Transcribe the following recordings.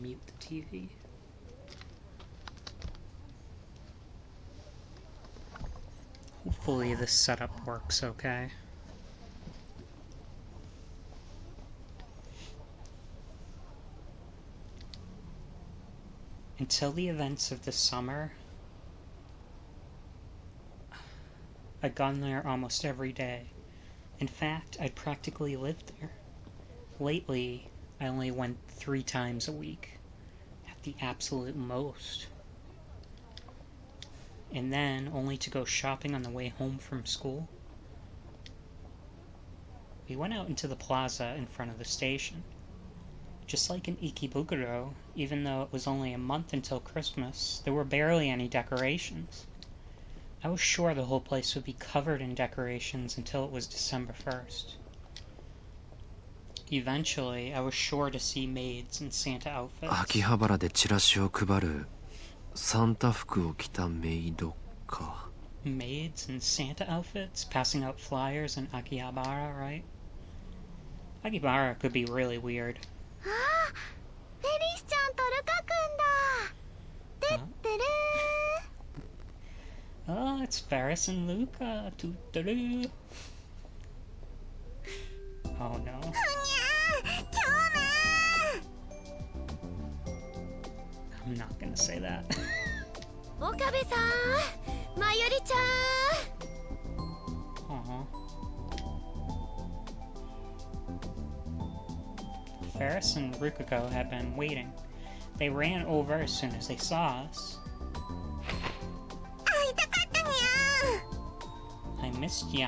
mute the TV. Hopefully this setup works okay. Until the events of this summer, I'd gone there almost every day. In fact, I'd practically lived there. Lately, I only went 3 times a week, at the absolute most. And then, only to go shopping on the way home from school. We went out into the plaza in front of the station. Just like in Ikebukuro, even though it was only a month until Christmas, there were barely any decorations. I was sure the whole place would be covered in decorations until it was December 1st. Eventually, I was sure to see maids in Santa outfits. 秋葉原でチラシを配るサンタ服を着たメイドか。Maids in Santa outfits, passing out flyers in Akihabara, right? Akihabara could be really weird. Ah, Felice-chan to Luka-kun da. Oh, it's Ferris and Luca. Toot-a-doo. Oh no. Kyouma! I'm not gonna say that. Okabe-san! Mayuri-chan! Aww. Ferris and Rukiko had been waiting. They ran over as soon as they saw us. I missed ya.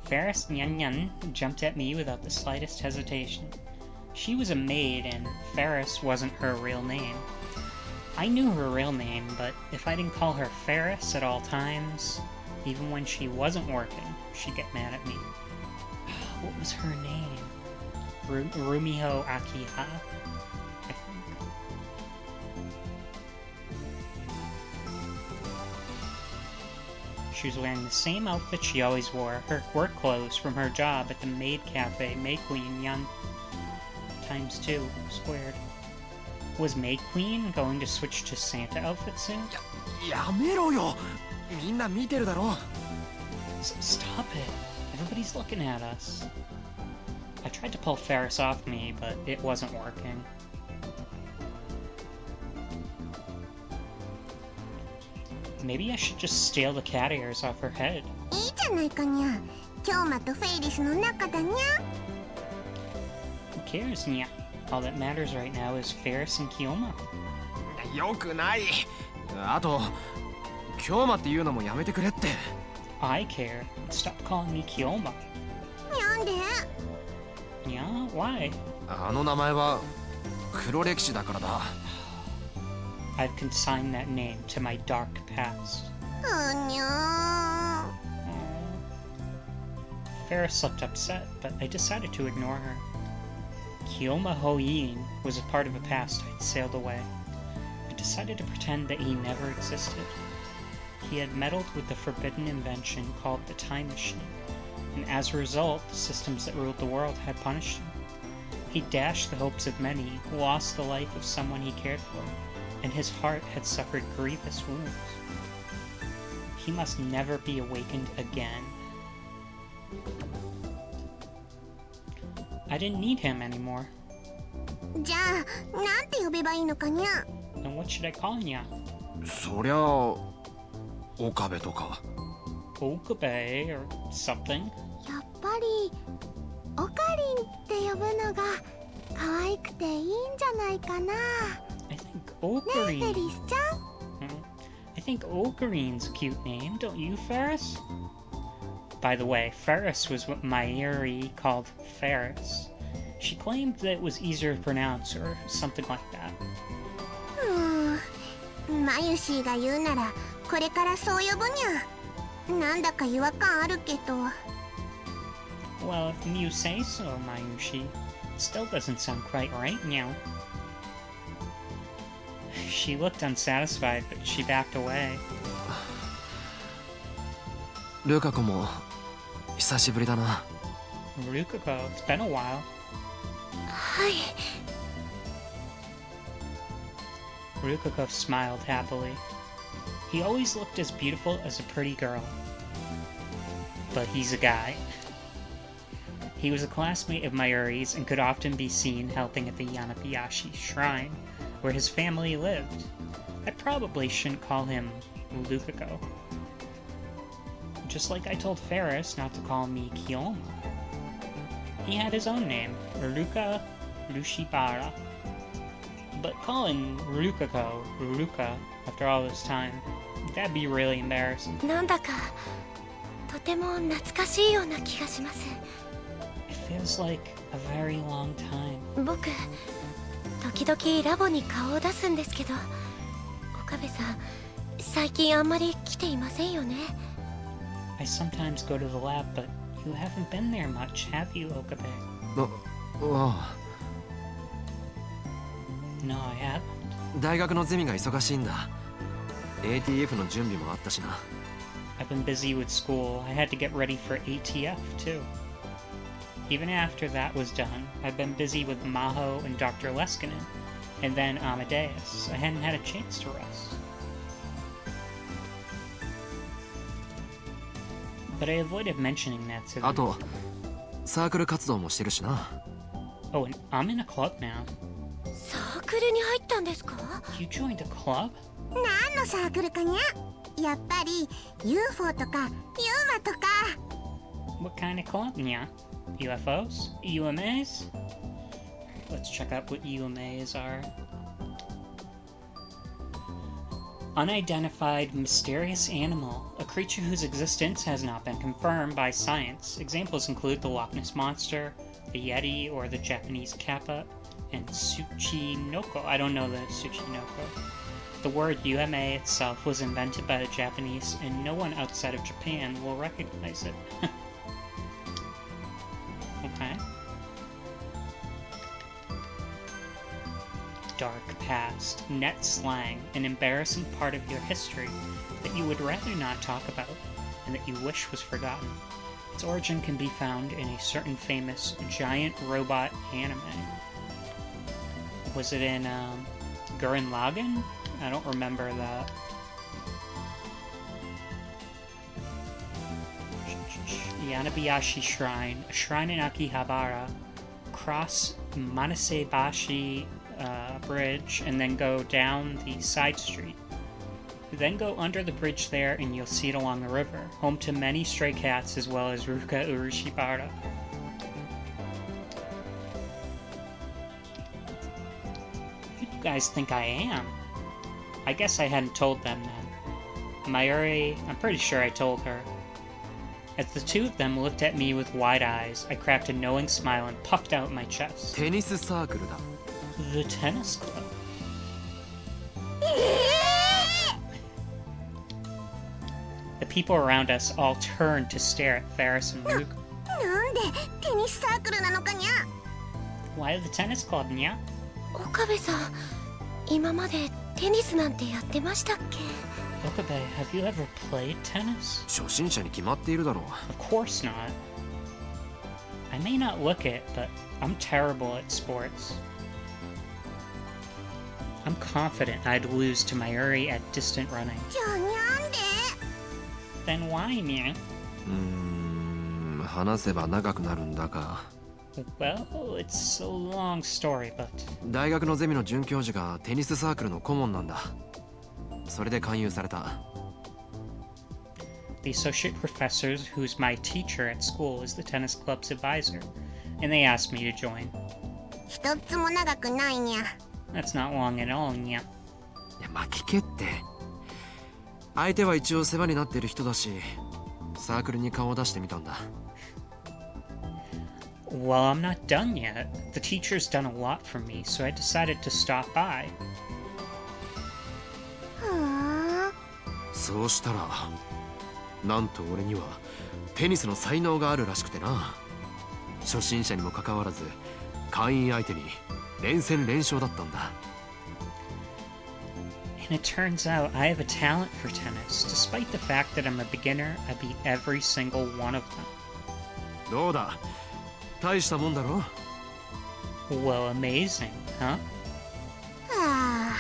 Ferris Nyan jumped at me without the slightest hesitation. She was a maid, and Ferris wasn't her real name. I knew her real name, but if I didn't call her Ferris at all times, even when she wasn't working, she'd get mad at me. What was her name? Rumiho Akiha, I think. She was wearing the same outfit she always wore, her work clothes from her job at the maid cafe, May Queen Yan times 2 squared. Was May Queen going to switch to Santa outfit soon? やめろよ。みんな見てるだろ。Stop it. Everybody's looking at us. I tried to pull Ferris off me, but it wasn't working. Maybe I should just steal the cat ears off her head. いいじゃないかにゃ。Kyoumaとフェイリスの仲だにゃ。Who cares, Nya? All that matters right now is Ferris and Kyouma. よくない。あと、Kyoumaっていうのもやめてくれって。I care. Stop calling me Kyouma. なんで Yeah, why? あの名前は黒歴史だからだ。I've consigned that name to my dark past. うにゃ Ferris looked upset, but I decided to ignore her. Kyouma Hoin was a part of a past I'd sailed away. I decided to pretend that he never existed. He had meddled with the forbidden invention called the Time Machine, and as a result, the systems that ruled the world had punished him. He dashed the hopes of many, lost the life of someone he cared for, and his heart had suffered grievous wounds. He must never be awakened again. I didn't need him anymore. じゃあ、なんて呼べばいいのかにゃ。Then what should I call Nya? そりゃ岡部とか。Okabe or something? やっぱり、オカリンって呼ぶのが可愛くていいんじゃないかな。I think ねえ、 Ocarine. フェリスちゃん。I think Ocarine's a cute name, don't you, Ferris? By the way, Ferris was what Mayuri called Ferris. She claimed that it was easier to pronounce or something like that. マユシーが言うなら、これからそう呼ぶにゃ。なんだか違和感あるけど。Well, if you say so, Mayushi. Still doesn't sound quite right, Meow. She looked unsatisfied, but she backed away. ルカ子も久しぶりだな。Rukiko, it's been a while. はい。Rukako smiled happily. He always looked as beautiful as a pretty girl. But he's a guy. He was a classmate of Mayuri's and could often be seen helping at the Yanabayashi shrine, where his family lived. I probably shouldn't call him Rukako. Just like I told Ferris not to call me Kyouma. He had his own name, Ruka Rushibara. But calling Rukako Ruka after all this time, that'd be really embarrassing. なんだかとても懐かしいような気がします。 It feels like a very long time. 僕、時々ラボに顔を出すんですけど、岡部さん、最近あんまり来ていませんよね。 I sometimes go to the lab, but you haven't been there much, have you, Okabe? ああ No, I haven't. 大学のゼミが忙しいんだ ATF の準備もあったしな I've been busy with school. I had to get ready for ATF, too. Even after that was done, I've been busy with Maho and Dr. Leskinen, and then Amadeus. I hadn't had a chance to rest. But I avoided mentioning that to them. あとサークル活動もしてるしな Oh, and I'm in a club now. サークルに入ったんですか？ You joined a club? 何のサークルかにゃ？やっぱり UFO とか Kyouma とか。 What kind of club, nya? UFOs? UMAs? Let's check out what UMAs are. Unidentified mysterious animal, a creature whose existence has not been confirmed by science. Examples include the Loch Ness Monster, the Yeti, or the Japanese Kappa, and Tsuchinoko. I don't know the Tsuchinoko. The word UMA itself was invented by the Japanese, and no one outside of Japan will recognize it. Okay. Dark past, net slang, an embarrassing part of your history that you would rather not talk about, and that you wish was forgotten. Its origin can be found in a certain famous giant robot anime. Was it in, Gurren Lagann? I don't remember that. Yanabayashi Shrine, a shrine in Akihabara. Cross Manasebashi Bridge, and then go down the side street. Then go under the bridge there, and you'll see it along the river, home to many stray cats as well as Ruka Urushibara. Who do you guys think I am? I guess I hadn't told them then. Mayuri, I'm pretty sure I told her. As the two of them looked at me with wide eyes, I cracked a knowing smile and puffed out my chest. テニスサークルだ The tennis club. The people around us all turned to stare at Ferris and Luke. なんでテニスサークルなのかにゃ？ Why the tennis club, nya? 岡部さん、今までテニスなんてやってましたっけ？ Okabe, have you ever played tennis? 初心者に決まっているだろう Of course not. I may not look it, but I'm terrible at sports. I'm confident I'd lose to Mayuri at distant running. じゃあにゃんで？ Then why, nya? 話せば長くなるんだが Well, it's a long story, but... 大学のゼミの准教授がテニスサークルの顧問なんだそれで勧誘された The associate professor, who's my teacher at school, is the tennis club's advisor, and they asked me to join. 一つも長くないにゃ。 That's not long at all, nya. いやまあ聞けって相手は一応世話になっている人だしサークルに顔を出してみたんだ Well, I'm not done yet. The teacher's done a lot for me, so I decided to stop by. ふーん。そうしたらなんと俺にはテニスの才能があるらしくてな初心者にもかかわらず会員相手に連戦連勝だったんだ And it turns out I have a talent for tennis. Despite the fact that I'm a beginner, I beat every single one of them. どうだ大したもんだろ Well, amazing, huh? はあ。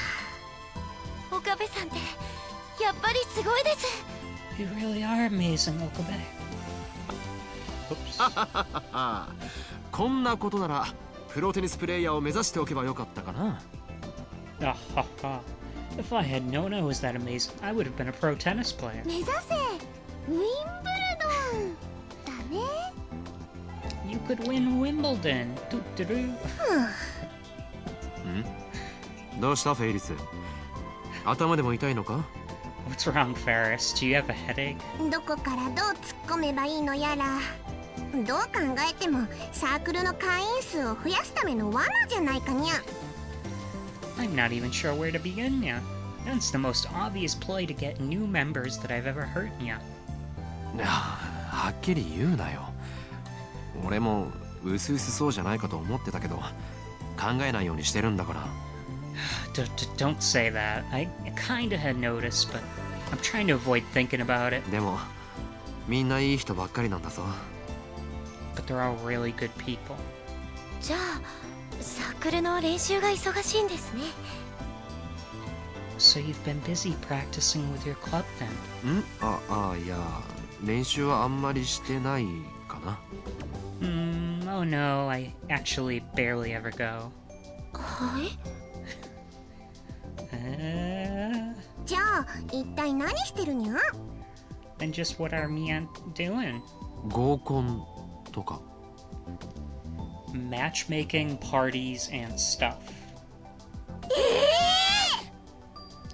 ぱりすごいです。 You really are amazing, Okabe. Oops. こんなことならプロテニスプレイヤーを目指しておけばよかったかな。Ah, ha, ha. If I had known I was that amazing, I would have been a pro tennis player. 目指せウィンブルドンだね。 You could win Wimbledon. Doo-doo-doo. どうしたフェイリス、頭でも痛いのか？ What's wrong, Ferris? Do you have a headache? どこからどう突っ込めばいいのやら。どう考えてもサークルの会員数を増やすための罠じゃないかにゃ。 I'm not even sure where to begin, nya. That's the most obvious play to get new members that I've ever heard, nya. はっきり言うなよ。俺もうすうすそうじゃないかと思ってたけど、考えないようにしてるんだから。Don't say that. I kinda had noticed, but I'm trying to avoid thinking about it. でもみんないい人ばっかりなんだぞ。But they're all really good people. じゃあサークルの練習が忙しいんですね。 So you've been busy practicing with your club then? いや、練習はあんまりしてないかな。Oh no, I actually barely ever go. はい。 Uh, じゃあ一体何してるにゃ。 then just what are Mia doing? 合コンとか。Matchmaking, parties, and stuff.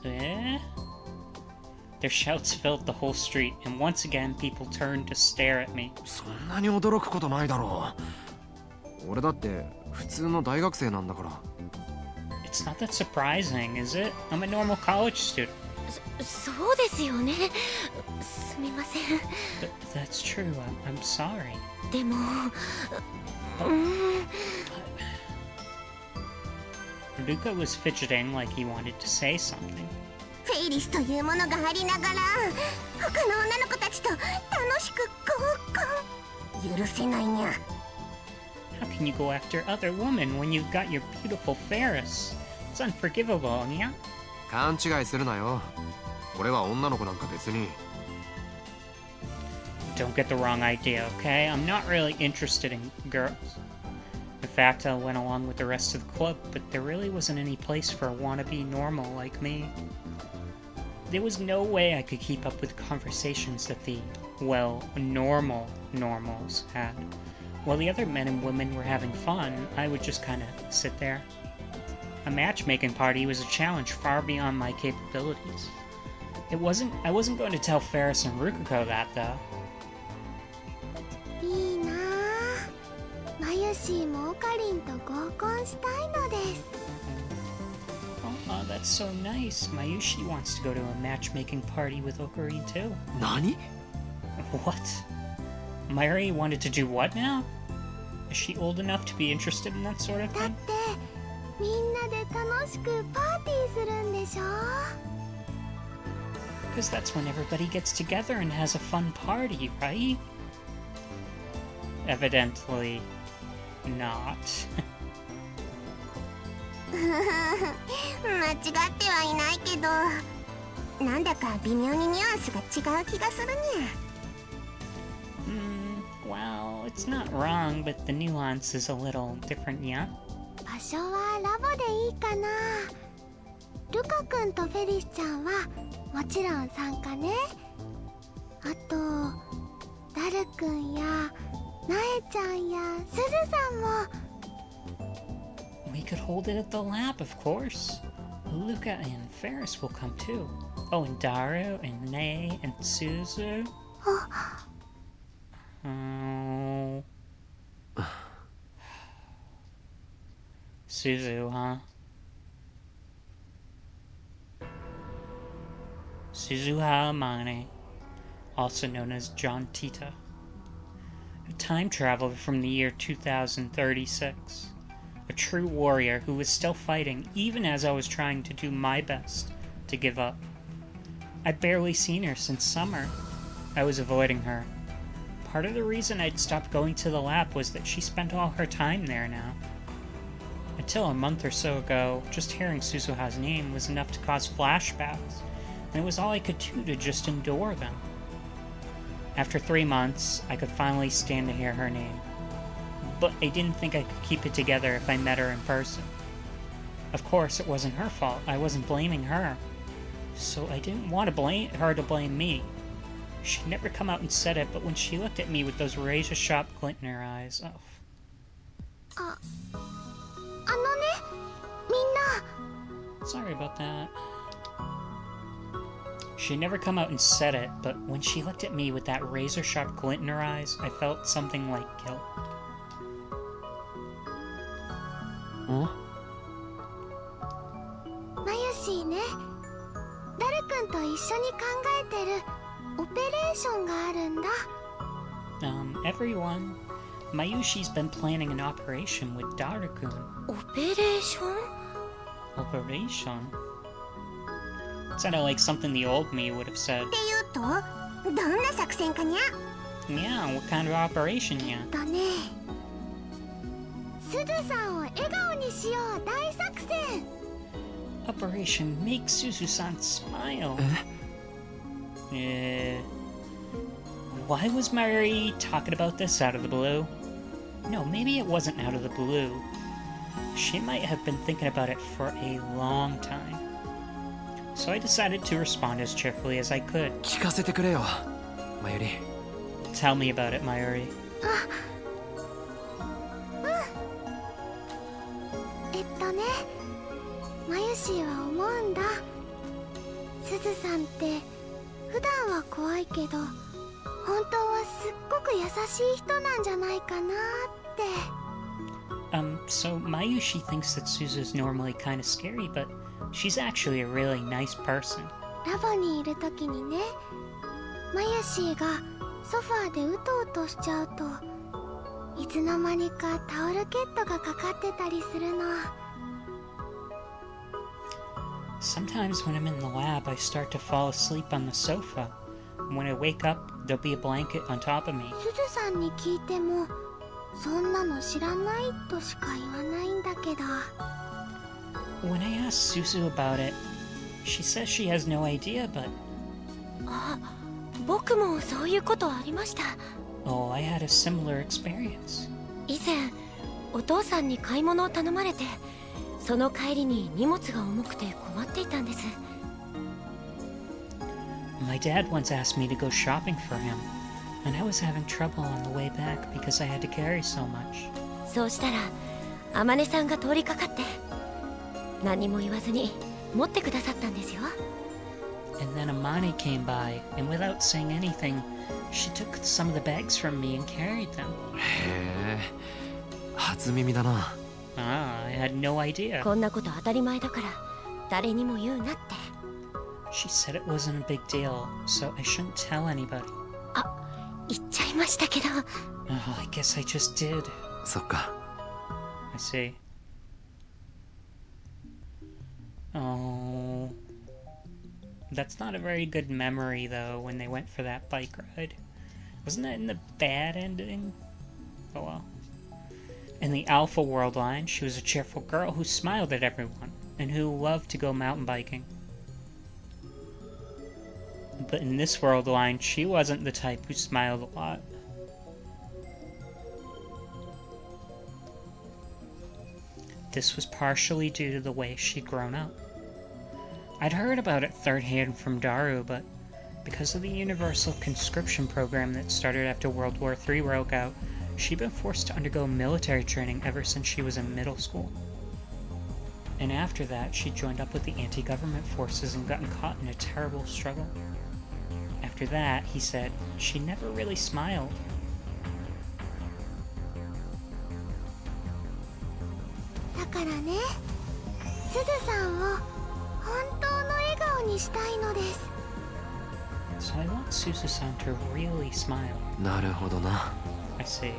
Eh? Their shouts filled the whole street, and once again people turned to stare at me. そんなに驚くことないだろう。俺だって普通の大学生なんだから。It's not that surprising, is it? I'm a normal college student. そうですよね。すみません。 That's true. I'm sorry. でも、Luca was fidgeting like he wanted to say something. フェイリスというものがありながら他の女の子たちと楽しく合コン。許せないにゃ。 How can you go after other women when you've got your beautiful Ferris? It's unforgivable, yeah? 勘違いするなよ。俺は女の子なんか別に。 Don't get the wrong idea, okay? I'm not really interested in girls. In fact, I went along with the rest of the club, but there really wasn't any place for a wannabe normal like me. There was no way I could keep up with conversations that the, well, normal normals had. While the other men and women were having fun, I would just kind of sit there. A matchmaking party was a challenge far beyond my capabilities. I wasn't going to tell Ferris and Rukuko that, though. いいなあ。マユシーもオカリンと合コンしたいのです。 Oh, that's so nice. Mayushi wants to go to a matchmaking party with Okarin too. 何？ What? Mayuri wanted to do what now? Is she old enough to be interested in that sort of だっ thing? てみんなで楽しくパーティーするんでしょ。 Because that's when everybody gets together and has a fun party, right? Evidently not. 間違ってはいないけど、なんだか微妙にニュアンスが違う気がするにゃ。Well, it's not wrong, but the nuance is a little different, yeah? 場所はラボでいいかな。ルカ君とフェリスちゃんはもちろん参加ね。あとダル君やナエちゃんやスズさんも。 We could hold it at the lab, of course. Luca and Ferris will come too. Oh, and Daru and Nae and Suzu. Oh. Suzu, huh? Suzuha Amane, also known as John Tita. A time traveler from the year 2036. A true warrior who was still fighting even as I was trying to do my best to give up. I'd barely seen her since summer. I was avoiding her. Part of the reason I'd stopped going to the lab was that she spent all her time there now. Until a month or so ago, just hearing Suzuha's name was enough to cause flashbacks. and it was all I could do to just endure them. After 3 months, I could finally stand to hear her name. But I didn't think I could keep it together if I met her in person. Of course, it wasn't her fault. I wasn't blaming her. So I didn't want to blame her to blame me. She'd never come out and said it, but when she looked at me with those razor-sharp glint in her eyes... Oh. みんな Sorry about that. She never come out and said it, but when she looked at me with that razor-sharp glint in her eyes, I felt something like guilt. Huh? マユシーね、ダル君と一緒に考えてるオペレーションがあるんだ。Everyone, Mayushi's been planning an operation with Daru-kun. オペレーション？ Operation? Sounded like something the old me would have said. っていうと、どんな作戦かにゃ？ Yeah, what kind of operation, yeah? すずさんを笑顔にしよう大作戦。 Operation Make Suzu-san Smile. Why was Mayuri talking about this out of the blue? No, maybe it wasn't out of the blue. She might have been thinking about it for a long time. So I decided to respond as cheerfully as I could. 聞かせてくれよ、マユリ。 Tell me about it, Mayuri. マユシーは思うんだ。すずさんって普段は怖いけど本当はすっごく優しい人なんじゃないかなって。So Mayushi thinks that Suzu's normally kind of scary, but she's actually a really nice person. ラボにいる時にね、マユシーがソファーでうとうとしちゃうといつの間にかタオルケットがかかってたりするの。 Sometimes when I'm in the lab, I start to fall asleep on the sofa. When I wake up, there'll be a blanket on top of me. すずさんに聞いてもそんなの知らないとしか言わないんだけど。 When I asked Suzu about it, she says she has no idea, but... あ、僕もそういうことありました。 Oh, I had a similar experience. 以前、お父さんに買い物を頼まれて、その帰りに荷物が重くて困っていたんです。 My dad once asked me to go shopping for him, and I was having trouble on the way back because I had to carry so much. そうしたら、あまねさんが通りかかって、何も言わずに持ってくださったんですよ。 And then Amane came by, and without saying anything, she took some of the bags from me and carried them. へえ、初耳だな。 Ah, I had no idea. こんなこと当たり前だから誰にも言うなって。 She said it wasn't a big deal, so I shouldn't tell anybody. あ、言っちゃいましたけど。 Oh, I guess I just did. そっか。 I see. Oh. That's not a very good memory, though, when they went for that bike ride. Wasn't that in the bad ending? Oh well. In the Alpha World line, she was a cheerful girl who smiled at everyone, and who loved to go mountain biking. But in this world line, she wasn't the type who smiled a lot. This was partially due to the way she'd grown up. I'd heard about it third hand from Daru, but because of the universal conscription program that started after World War III broke out, she'd been forced to undergo military training ever since she was in middle school. And after that, she joined up with the anti-government forces and gotten caught in a terrible struggle. After that, he said, she never really smiled. だからね、すずさんを本当の笑顔にしたいのです。 So I want Suzu-san to really smile. なるほどな。 I see.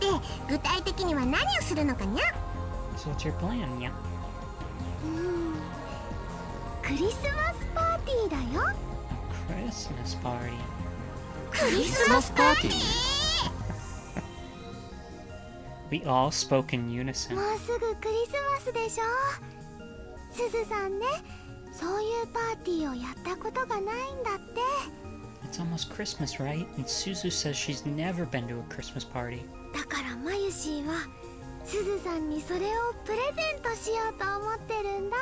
で、具体的には何をするのかにゃ？ So what's your plan, yeah? クリスマスパーティーだよ。 A Christmas party. クリスマスパーティー？ We all spoke in unison. もうすぐクリスマスでしょ。すずさんね、そういうパーティーをやったことがないんだって。 It's almost Christmas, right? And Suzu says she's never been to a Christmas party. だからマユシーはすずさんにそれをプレゼントしようと思ってるんだ。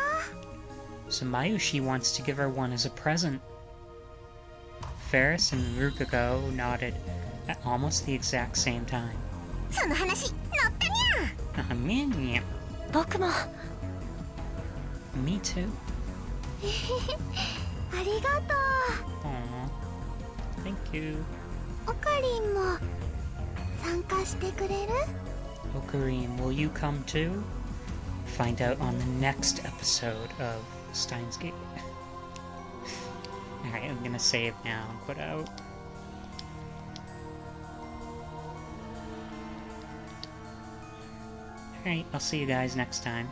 So Mayushi wants to give her one as a present. Ferris and Rukago nodded at almost the exact same time. その話乗ったにゃ。Man, 僕も。 me too. ありがと Aw, thank you. う。オカリンも参加してくれる？ Ocarine, will you come too? Find out on the next episode of Steins Gate. Alright, I'm gonna save now and quit out. Alright, I'll see you guys next time.